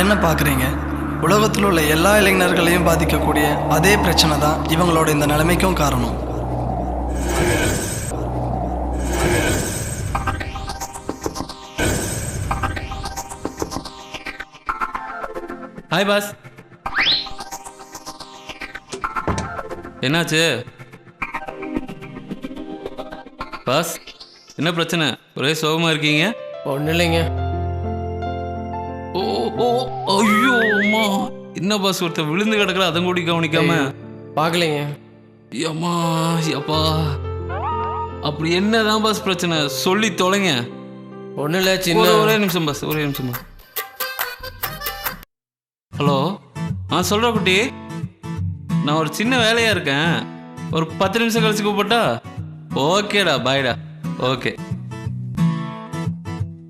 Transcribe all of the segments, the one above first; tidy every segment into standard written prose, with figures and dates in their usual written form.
என்ன பார்க்குறீங்க? உலகத்தில் உள்ள எல்லா இளைஞர்களையும் பாதிக்கக்கூடிய அதே பிரச்சனை தான் இவங்களோட இந்த நிலைமைக்கும் காரணம். ஹாய் பாஸ், என்னாச்சு பாஸ்? என்ன பிரச்சனை? ஒரே சோகமாக இருக்கீங்க. ஒன்றும் இல்லைங்க. ஓ ஓ ஐயோ அம்மா, என்ன பாஸ் ஒருத்தர் விழுந்து கிடக்குற அதை கூடி கவனிக்காம பார்க்கலைங்க. அம்மா அப்பா, அப்படி என்னதான் பாஸ் பிரச்சனை? சொல்லி தொலைங்க. ஒன்றும் இல்லை, சின்ன ஒரே நிமிஷம் பாஸ், ஒரே நிமிஷம். ஹலோ, சொல்ற குட்டி, நான் ஒரு சின்ன வேலையா இருக்கேன், ஒரு 10 நிமிஷம் கழிச்சு கூப்பிட்டா? ஓகேடா, பாய்டா. ஓகே,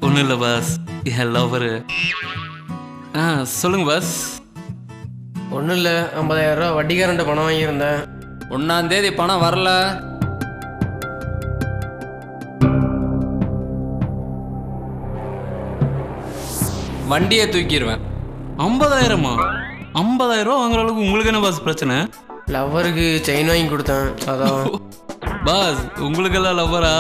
ஒன்றும் இல்லை பாஸ், என் லவரு. சொல்லுங்க பாஸ். ஒன்றும் இல்லை, 50,000 ரூபா வட்டிக்காரன்ட்ட பணம் வாங்கியிருந்தேன். 1ஆம் தேதி பணம் வரல. வண்டியை தூக்கிடுவேன். 50,000மா? 50,000 ரூபா வாங்குற அளவுக்கு உங்களுக்கு என்ன பாஸ் பிரச்சனை? லவ்வருக்கு செயின் வாங்கி கொடுத்தேன், அதான். பாஸ் உங்களுக்கெல்லாம் லவ்வரா?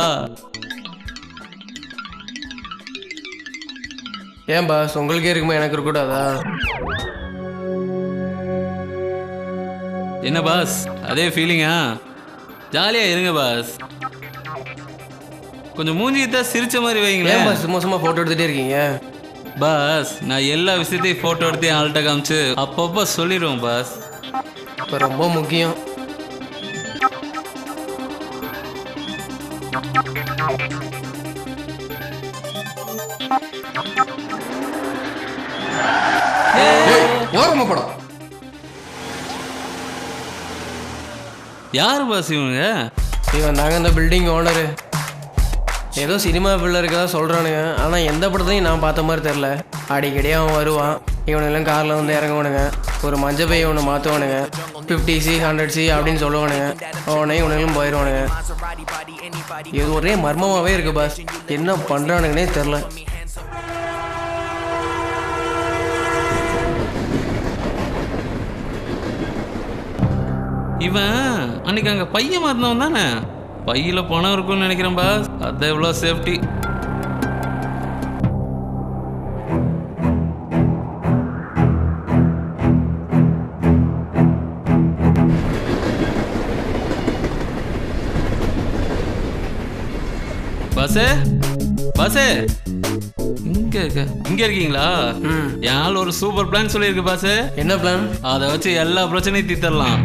ஏன் பாஸ், உங்களுக்கே இருக்குமா, எனக்கு இருக்கக்கூடாதா? என்ன பாஸ் அதே ஃபீலிங்கா? ஜாலியா இருங்க பாஸ், கொஞ்சம் மூஞ்சிக்கிட்ட சிரிச்ச மாதிரி வைங்களேன். ஏன் பாஸ் சும்மா சும்மா ஃபோட்டோ எடுத்துகிட்டே இருக்கீங்க? பாஸ் நான் எல்லா விஷயத்தையும் ஃபோட்டோ எடுத்து ஆள்கிட்ட காமிச்சு அப்பப்போ சொல்லிடுவோம் பாஸ். இப்போ ரொம்ப முக்கியம். ஓரமா படம். யார் பாஸ் இவங்க? இவன் தாங்க இந்த பில்டிங் ஓனரு. ஏதோ சினிமா பிள்ளை இருக்கதா சொல்கிறானுங்க, ஆனால் எந்த படத்தையும் நான் பார்த்த மாதிரி தெரில. அடிக்கடி அவன் வருவான், இவனுங்கெல்லாம் காரில் வந்து இறங்குவானுங்க, ஒரு மஞ்சள் பை ஒன்று மாற்றுவானுங்க, 50C 100C அப்படின்னு சொல்லுவானுங்க, அவனே இவனுங்களும் போயிடுவானுங்க. இது ஒரே மர்மமாகவே இருக்குது பாஸ், என்ன பண்ணுறானுங்கன்னே தெரில. இவன் அன்னைக்கு அங்கே பையன் மறந்தவன் தானே? பையில பணம் இருக்கும்னு நினைக்கிறேன் பாஸ், அது எவ்வளோ சேஃப்டி. பாஸே, பாஸே, இங்க இருக்கீங்களா? என் ஆள் ஒரு சூப்பர் பிளான் சொல்லியிருக்கு பாஸே. என்ன பிளான்? அதை வச்சு எல்லா பிரச்சனையும் தீர்த்தரலாம்.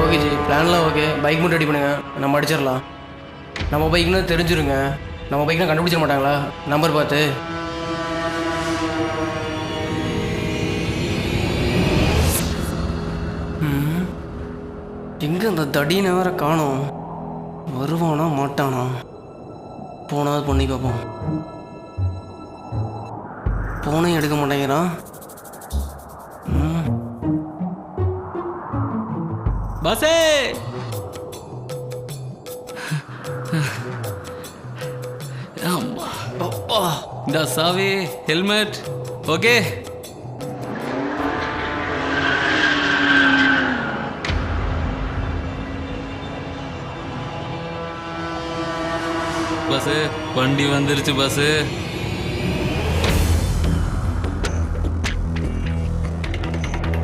ஓகே ஜி, பிளான்லாம் ஓகே. பைக் மட்டும் ரெடி பண்ணுங்க, நம்ம அடிச்சிடலாம். நம்ம பைக்னு தெரிஞ்சிருங்க, நம்ம பைக்னா கண்டுபிடிச்சிட மாட்டாங்களா நம்பர் பார்த்து? எங்கே அந்த தடியை வேற காணோம்? வருவானா மாட்டானா? போனாவது பண்ணி பார்ப்போம். போனையும் எடுக்க மாட்டேங்கிறான். பாஸே, இந்த சாவி, ஹெல்மெட். ஓகே, பஸ் வண்டி வந்துருச்சு. பஸ்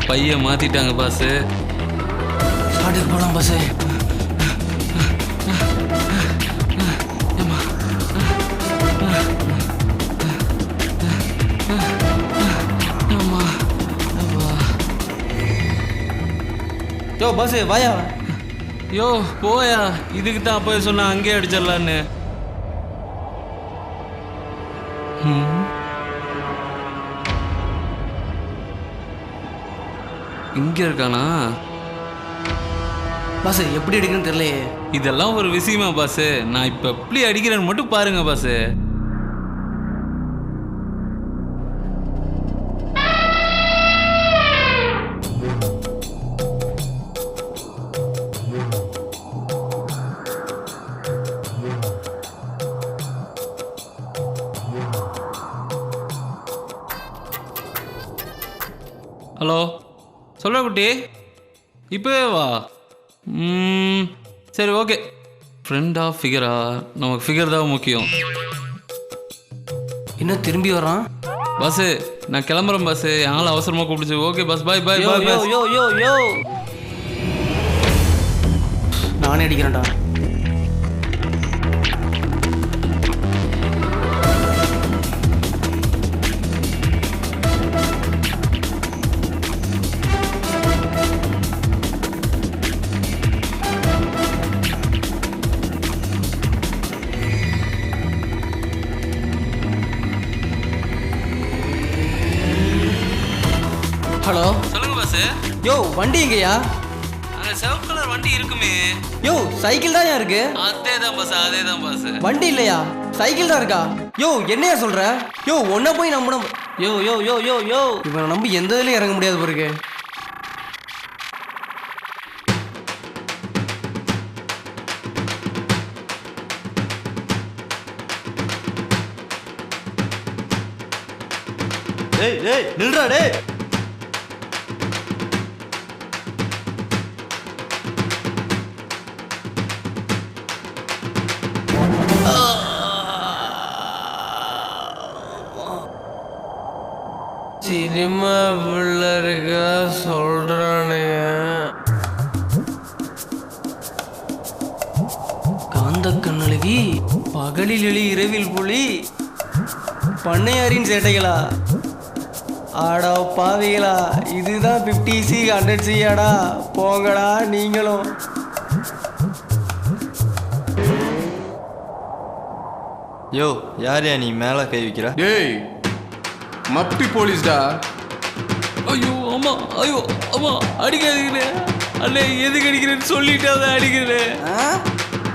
பைய மாத்திட்டாங்க பாஸ். ஸ்டார்ட் போலாம் பஸ். யோ பஸ் வாயா. யோ போயா, இதுக்கு தான் போய் சொன்னா அங்கேயே அடிச்சிடலான்னு. இங்க இருக்கானா? பாஸ் எப்படி அடிக்கணும்னு தெரியலையே. இதெல்லாம் ஒரு விஷயமா பாஸ்? நான் இப்ப எப்படி அடிக்கிறேன்னு மட்டும் பாருங்க பாஸ். குட்டி இப்போவே வா. சரி ஓகே. ஃப்ரெண்டா ஃபிகரா? நமக்கு ஃபிகர் தான் முக்கியம். இன்னும் திரும்பி வரான். பஸ்ஸு நான் கிளம்புறேன் பஸ்ஸு. என்னால் அவசரமாக கூப்பிடுச்சு. ஓகே பஸ் பாய் பாய் பாய் யோ பஸ். யோ யோ யோ நானே அடிக்கிறேன்டா. ஹலோ சொல்லுங்க பஸ்ஸு. யோ வண்டி எங்கயா? அங்கே செவப் கலர் வண்டி இருக்குமே. யோ சைக்கிள் தான் இருக்கு. அதே தான் பஸ், அதே தான் பஸ். வண்டி இல்லையா? சைக்கிள் தான் இருக்கா? யோ என்னையா சொல்ற? யோ ஒன்ன போய் நம்பணும். யோ யோ யோ யோ யோ இவனை நம்பி எந்த இதுலயும் இறங்க முடியாது பிறகு. டேய் டேய் நில்றா டேய். சினிமா பிள்ளை சொல்றானுங்க. காந்த கண்ணழகி பகலில் எலி இரவில் புலி பண்ணையாரின் சேட்டைகளா? ஆடா பாவிகளா, இதுதான் 50C 100C ஆடா. போங்கடா நீங்களும். யோ யாரையா நீ மேலே கை வைக்கிற? டேய் மப்பி போலீஸ்டா. ஐயோ அம்மா, ஐயோ அம்மா, அடிக்காதீங்களே அண்ணே. எதுக்கு அடிக்கிறேன்னு சொல்லிட்டு அதை அடிக்கிறேன்.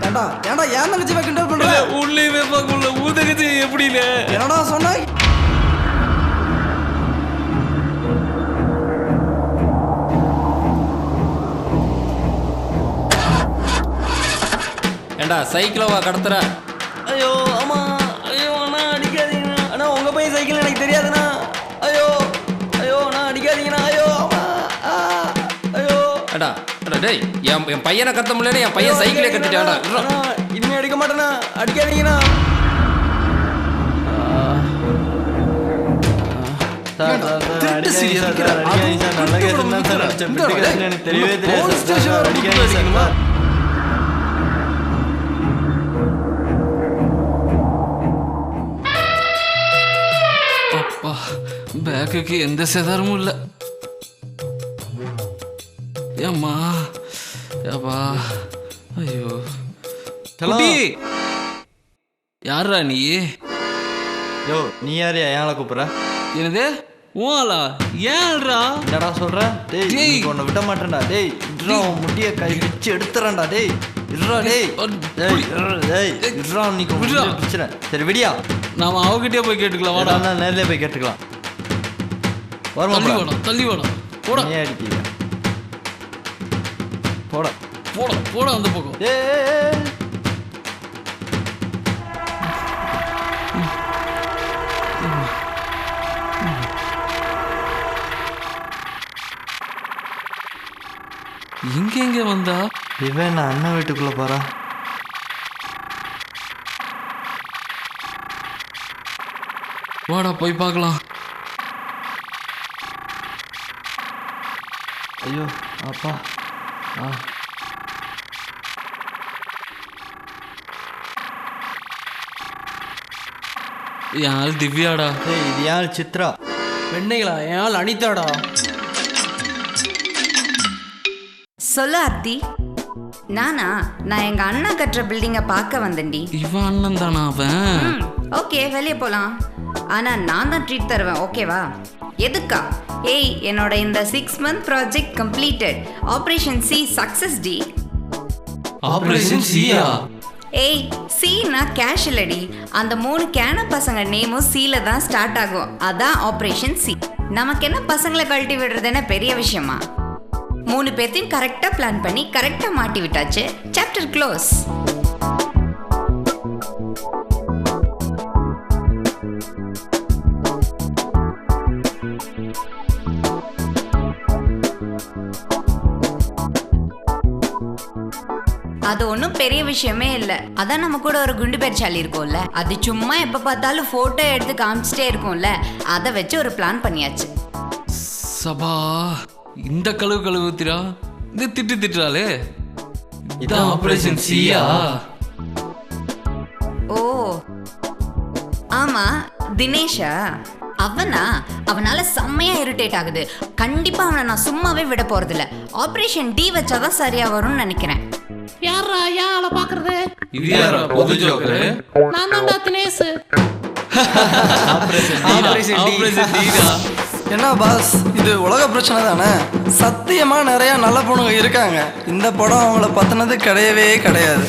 ஏண்டா ஏண்டா ஏன் தங்கச்சி கிண்டல் பண்ற? உள்ளே பார்க்கல ஊதகச்சி எப்படில? என்னடா சொன்ன? ஏண்டா சைக்கிளவா கடத்துற? ஐயோ அம்மா, ஐயோ அண்ணா அடிக்காதீங்கண்ணா. அண்ணா உங்க பையன் சைக்கிள் எனக்கு தெரியாதுண்ணா. ஐயோ ஐயோ அண்ணா அடிக்காதீங்கண்ணா. ஐயோ அம்மா ஐயோ. ஏண்டா ஏண்டா டேய் என் பையனை கத்த முடியல. என் பையன் சைக்கிளே கட்டிட்டாடா. அண்ணா, இனிமே அடிக்க மாட்டேண்ணா. அடிக்காதீங்கண்ணா. திருட்டு சீரியஸ் அடிக்காதீங்க சார். நல்ல கேஸ் தான் சார் அடிச்சேன். எனக்கு தெரியவே தெரியாது சார். அடிக்காதீங்க சார். அப்பா பேக்குக்கு எந்த சேதாரமும் இல்லை. ஏம்மா ஏப்பா ஐயோ. குட்டி யாரா நீ? யோ நீ யாரையா ஏன் கூப்பிட்ற? என்னது ஓலா? ஏன்டா என்னடா சொல்ற? டேய் டேய். நீ உன்னை விட மாட்டேன்டா. டேய் இருடா, உன் முட்டியை கை வச்சு எடுத்துறேன்டா. டேய் இருடா டேய். டேய் டேய் இருடா, நீ விட்றா. பிரச்சனை. சரி விடியா, நாம அவகிட்டே போய் கேட்டுக்கலாம். வாடா வாடா நேர்லயே போய் கேட்டுக்கலாம். தள்ளி வரமா வாடா, தள்ளி வாடா. போடா நீ அடிக்கிறியா? போடா. போடா போடா அந்த பக்கம். ஏய் எங்க வந்தா? இவன் நான் அண்ணன் வீட்டுக்குள்ள போறா. வாடா போய் பார்க்கலாம். ஐயோ அப்பா. என் ஆள் திவ்யாடா. டேய் இது யார்? சித்ரா. வெண்ணைகளா? என் ஆள் அனிதாடா. சொல்லு அத்தி. நானா? நான் எங்க அண்ணா கட்டுற பில்டிங்கை பார்க்க வந்தேன்டி. இவன் அண்ணன் தானா அவன்? ஓகே வெளியே போலாம். ஆனா நான் தான் ட்ரீட் தருவேன், ஓகேவா? எதுக்கா? ஏய் என்னோட இந்த 6 month project completed. Operation C success டி. ஆபரேஷன் சியா? ஏய் சீனா கேஷ் இல்லடி. அந்த 3 கேன பசங்க நேமும் சீல தான் ஸ்டார்ட் ஆகும். அதான் ஆப்ரேஷன் சி. நமக்கு என்ன பசங்களை கழட்டி விடுறது என்ன பெரிய விஷயமா? 3 பேர்த்தையும் கரெக்டா பிளான் பண்ணி கரெக்டா மாட்டி விட்டாச்சு. Chapter close. அது ஒன்றும் பெரிய விஷயமே இல்லை. அதான் நம்ம கூட ஒரு குண்டு பெருச்சாலி இருக்கும்ல, அது சும்மா எப்போ பார்த்தாலும் ஃபோட்டோ எடுத்து காமிச்சிட்டே இருக்கும்ல, அதை வச்சு ஒரு பிளான் பண்ணியாச்சு. சபா இந்த கழுவுத்திரா இந்த திட்டுறாளே. இதான் ஆபரேஷன் சியா? ஓ ஆமா, தினேஷா? அவனால செம்மையா இரிட்டேட் ஆகுது. கண்டிப்பா அவனை நான் சும்மாவே விட போறதில்ல. ஆபரேஷன் டி வச்சாதான் சரியா வரும்னு நினைக்கிறேன். யாரா ஆளை பாக்குறது? இது யாரா பொது ஜோக்கரு? நான் தான்டா தினேஷ். Operation theta. என்ன பாஸ், இது உலக பிரச்சனை தானே? சத்தியமா நிறைய நல்ல பொண்ணுங்க இருக்காங்க. இந்த படம் அவங்கள பத்தினது கிடையவே கிடையாது.